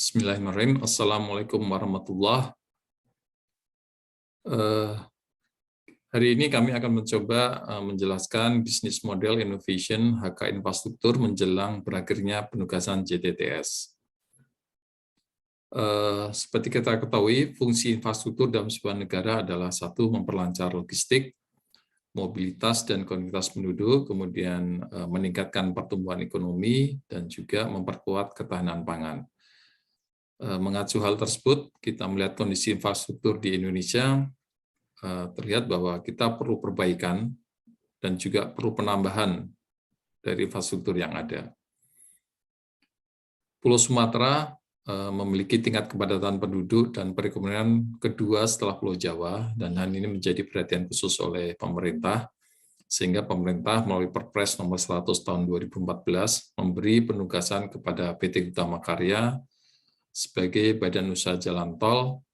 Bismillahirrahmanirrahim. Assalamualaikum warahmatullahi. Hari ini kami akan mencoba menjelaskan bisnis model innovation HK Infrastruktur menjelang berakhirnya penugasan JTTS. Seperti kita ketahui, fungsi infrastruktur dalam sebuah negara adalah satu, memperlancar logistik, mobilitas dan konektivitas penduduk, kemudian meningkatkan pertumbuhan ekonomi, dan juga memperkuat ketahanan pangan. Mengacu hal tersebut, kita melihat kondisi infrastruktur di Indonesia, terlihat bahwa kita perlu perbaikan dan juga perlu penambahan dari infrastruktur yang ada. Pulau Sumatera memiliki tingkat kepadatan penduduk dan perekonomian kedua setelah Pulau Jawa, dan hal ini menjadi perhatian khusus oleh pemerintah, sehingga pemerintah melalui Perpres nomor 100 tahun 2014 memberi penugasan kepada PT Utama Karya sebagai badan usaha jalan tol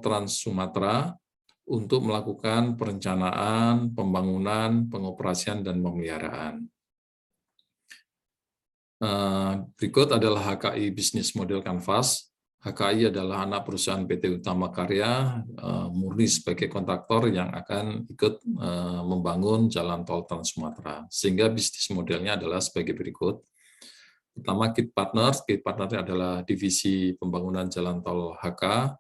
Trans Sumatera untuk melakukan perencanaan, pembangunan, pengoperasian, dan pemeliharaan. Berikut adalah HKI Business Model Canvas. HKI adalah anak perusahaan PT Utama Karya, murni sebagai kontraktor yang akan ikut membangun jalan tol Trans Sumatera. Sehingga bisnis modelnya adalah sebagai berikut. Pertama, Kit Partners. Kit Partners adalah divisi pembangunan jalan tol HK,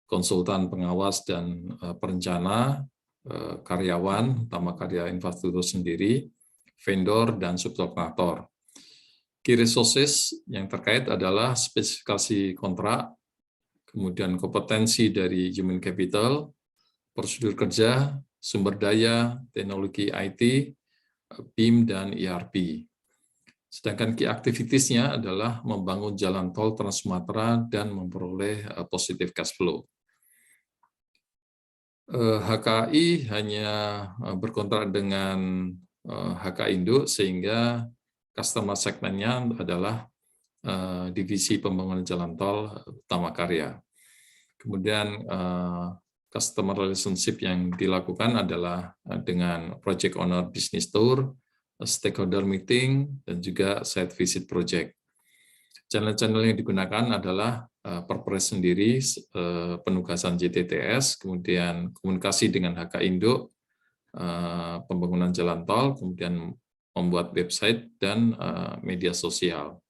konsultan pengawas dan perencana, karyawan, Utama Karya Infrastruktur sendiri, vendor, dan subkontraktor. Key resources yang terkait adalah spesifikasi kontrak, kemudian kompetensi dari human capital, prosedur kerja, sumber daya, teknologi IT, BIM, dan ERP. Sedangkan key activities-nya adalah membangun jalan tol Trans Sumatera dan memperoleh positive cash flow. HKI hanya berkontrak dengan HK Indo, sehingga customer segment-nya adalah divisi pembangunan jalan tol Utama Karya. Kemudian customer relationship yang dilakukan adalah dengan project owner business tour, stakeholder meeting, dan juga site visit project. Channel-channel yang digunakan adalah Perpres sendiri, penugasan JTTS, kemudian komunikasi dengan HK Indo, pembangunan jalan tol, kemudian membuat website dan media sosial.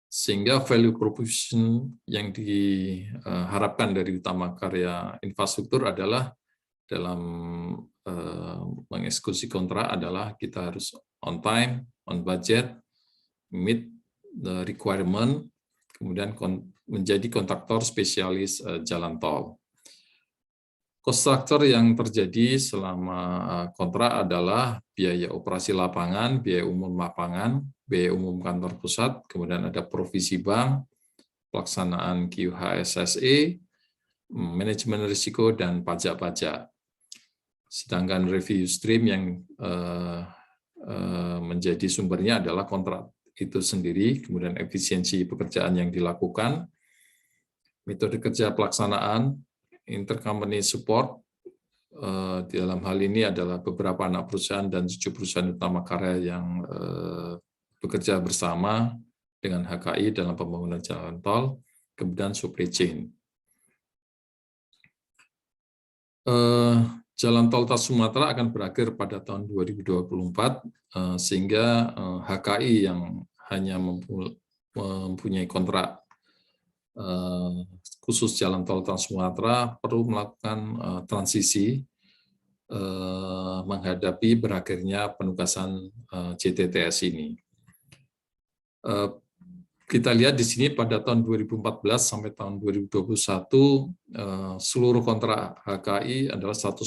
Sehingga value proposition yang diharapkan dari Utama Karya Infrastruktur adalah dalam mengeksekusi kontrak adalah kita harus on time, on budget, meet the requirement, kemudian menjadi kontraktor spesialis jalan tol. Cost structure yang terjadi selama kontrak adalah biaya operasi lapangan, biaya umum lapangan, biaya umum kantor pusat, kemudian ada provisi bank, pelaksanaan QHSSE, manajemen risiko, dan pajak-pajak. Sedangkan revenue stream yang menjadi sumbernya adalah kontrak itu sendiri, kemudian efisiensi pekerjaan yang dilakukan, metode kerja pelaksanaan, intercompany support. Di dalam hal ini adalah beberapa anak perusahaan dan 7 perusahaan Utama Karya yang bekerja bersama dengan HKI dalam pembangunan jalan tol, kemudian supply chain. Jalan tol Trans Sumatera akan berakhir pada tahun 2024, sehingga HKI yang hanya mempunyai kontrak khusus jalan tol Trans Sumatera perlu melakukan transisi menghadapi berakhirnya penugasan JTTS ini. Kita lihat di sini pada tahun 2014 sampai tahun 2021 seluruh kontrak HKI adalah 100%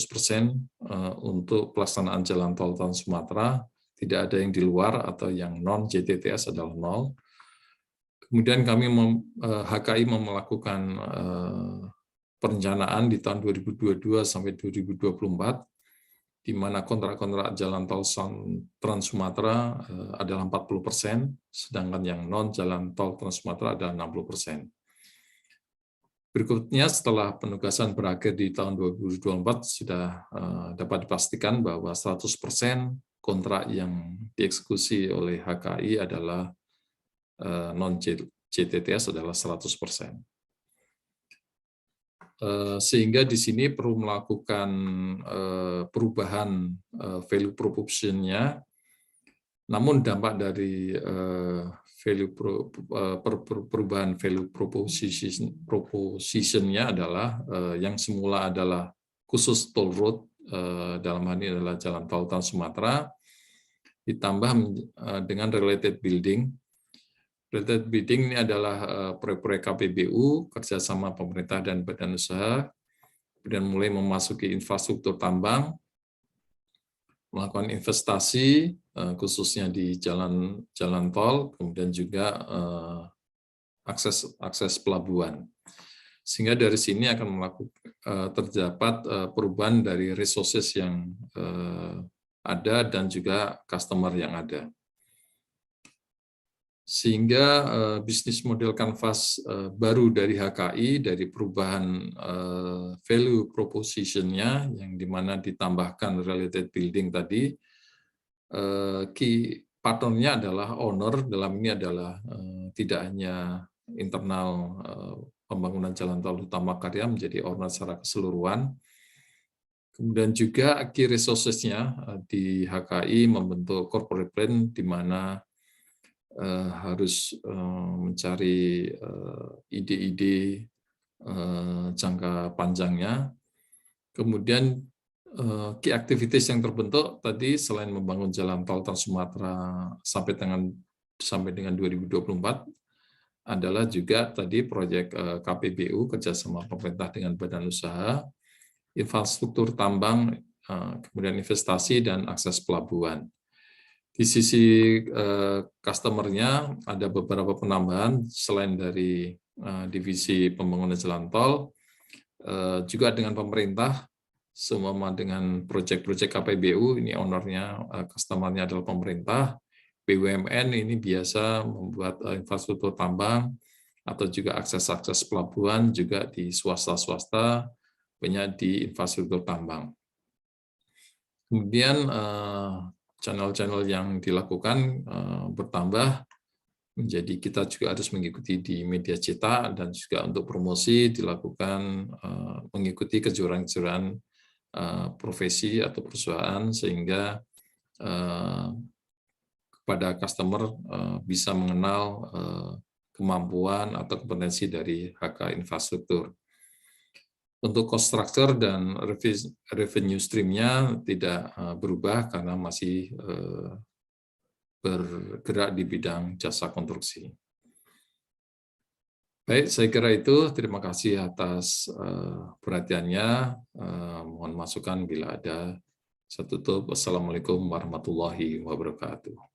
untuk pelaksanaan jalan tol Trans Sumatera, tidak ada yang di luar atau yang non JTTS adalah 0. Kemudian kami HKI melakukan perencanaan di tahun 2022 sampai 2024, di mana kontrak-kontrak jalan tol Trans Sumatera adalah 40%, sedangkan yang non jalan tol Trans Sumatera adalah 60%. Berikutnya, setelah penugasan berakhir di tahun 2024, sudah dapat dipastikan bahwa 100% kontrak yang dieksekusi oleh HKI adalah non-JTTS adalah 100%. Sehingga di sini perlu melakukan perubahan value proposition-nya, namun dampak dari perubahan value proposition-nya adalah yang semula adalah khusus toll road, dalam hal ini adalah jalan tol Trans Sumatera, ditambah dengan related building. Related building ini adalah proyek-proyek KPBU, kerjasama pemerintah dan badan usaha, kemudian mulai memasuki infrastruktur tambang, melakukan investasi, khususnya di jalan tol, kemudian juga akses pelabuhan. Sehingga dari sini akan terdapat perubahan dari resources yang ada dan juga customer yang ada. Sehingga bisnis model kanvas baru dari HKI, dari perubahan value proposition-nya, yang dimana ditambahkan related building tadi, key partner-nya adalah owner, dalam ini adalah tidak hanya internal pembangunan jalan tol utama karya menjadi owner secara keseluruhan. Kemudian juga key resources-nya di HKI membentuk corporate plan, di mana harus mencari ide-ide jangka panjangnya. Kemudian key activities yang terbentuk tadi selain membangun jalan tol Trans Sumatera sampai dengan 2024 adalah juga tadi proyek KPBU, kerjasama pemerintah dengan badan usaha, infrastruktur tambang, kemudian investasi dan akses pelabuhan. Di sisi customer-nya ada beberapa penambahan selain dari divisi pembangunan jalan tol, juga dengan pemerintah, semua dengan proyek-proyek KPBU, ini owner-nya, customer-nya adalah pemerintah. BUMN ini biasa membuat infrastruktur tambang atau juga akses pelabuhan, juga di swasta-swasta, banyak di infrastruktur tambang. Kemudian channel-channel yang dilakukan bertambah, menjadi kita juga harus mengikuti di media cetak, dan juga untuk promosi dilakukan mengikuti kejuaraan-kejuaraan profesi atau perusahaan, sehingga kepada customer bisa mengenal kemampuan atau kompetensi dari HK Infrastruktur. Untuk cost structure dan revenue stream-nya tidak berubah karena masih bergerak di bidang jasa konstruksi. Baik, saya kira itu. Terima kasih atas perhatiannya. Mohon masukan bila ada. Saya tutup. Wassalamualaikum warahmatullahi wabarakatuh.